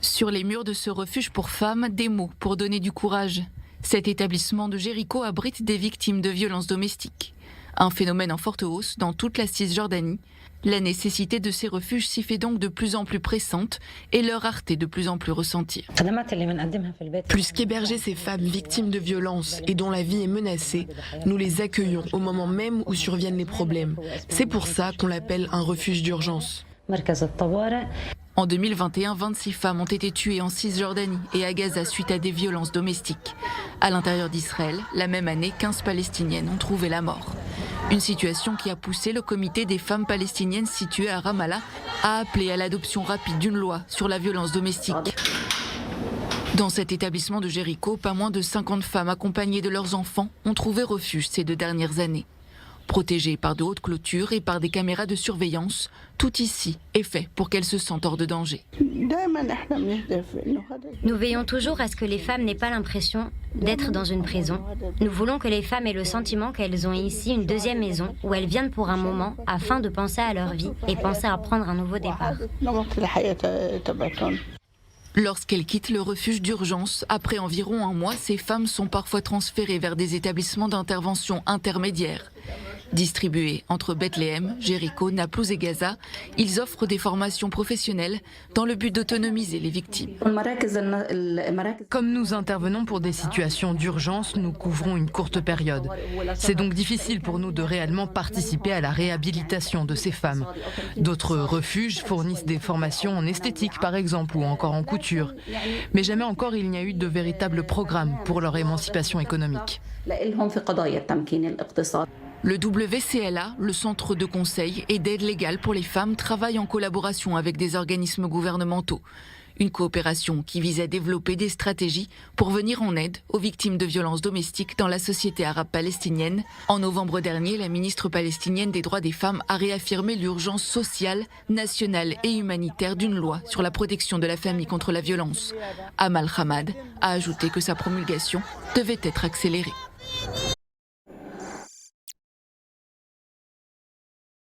Sur les murs de ce refuge pour femmes, des mots pour donner du courage. Cet établissement de Jéricho abrite des victimes de violences domestiques. Un phénomène en forte hausse dans toute la Cisjordanie. La nécessité de ces refuges s'y fait donc de plus en plus pressante et leur rareté de plus en plus ressentie. Plus qu'héberger ces femmes victimes de violences et dont la vie est menacée, nous les accueillons au moment même où surviennent les problèmes. C'est pour ça qu'on l'appelle un refuge d'urgence. En 2021, 26 femmes ont été tuées en Cisjordanie et à Gaza suite à des violences domestiques. À l'intérieur d'Israël, la même année, 15 Palestiniennes ont trouvé la mort. Une situation qui a poussé le comité des femmes palestiniennes situé à Ramallah à appeler à l'adoption rapide d'une loi sur la violence domestique. Dans cet établissement de Jéricho, pas moins de 50 femmes accompagnées de leurs enfants ont trouvé refuge ces 2 dernières années. Protégées par de hautes clôtures et par des caméras de surveillance, tout ici est fait pour qu'elles se sentent hors de danger. Nous veillons toujours à ce que les femmes n'aient pas l'impression d'être dans une prison. Nous voulons que les femmes aient le sentiment qu'elles ont ici une deuxième maison où elles viennent pour un moment afin de penser à leur vie et penser à prendre un nouveau départ. Lorsqu'elles quittent le refuge d'urgence, après environ un mois, ces femmes sont parfois transférées vers des établissements d'intervention intermédiaires. Distribués entre Bethléem, Jéricho, Naplouse et Gaza, ils offrent des formations professionnelles dans le but d'autonomiser les victimes. Comme nous intervenons pour des situations d'urgence, nous couvrons une courte période. C'est donc difficile pour nous de réellement participer à la réhabilitation de ces femmes. D'autres refuges fournissent des formations en esthétique par exemple ou encore en couture. Mais jamais encore il n'y a eu de véritable programme pour leur émancipation économique. Le WCLA, le centre de conseil et d'aide légale pour les femmes, travaille en collaboration avec des organismes gouvernementaux. Une coopération qui vise à développer des stratégies pour venir en aide aux victimes de violences domestiques dans la société arabe palestinienne. En novembre dernier, la ministre palestinienne des droits des femmes a réaffirmé l'urgence sociale, nationale et humanitaire d'une loi sur la protection de la famille contre la violence. Amal Hamad a ajouté que sa promulgation devait être accélérée.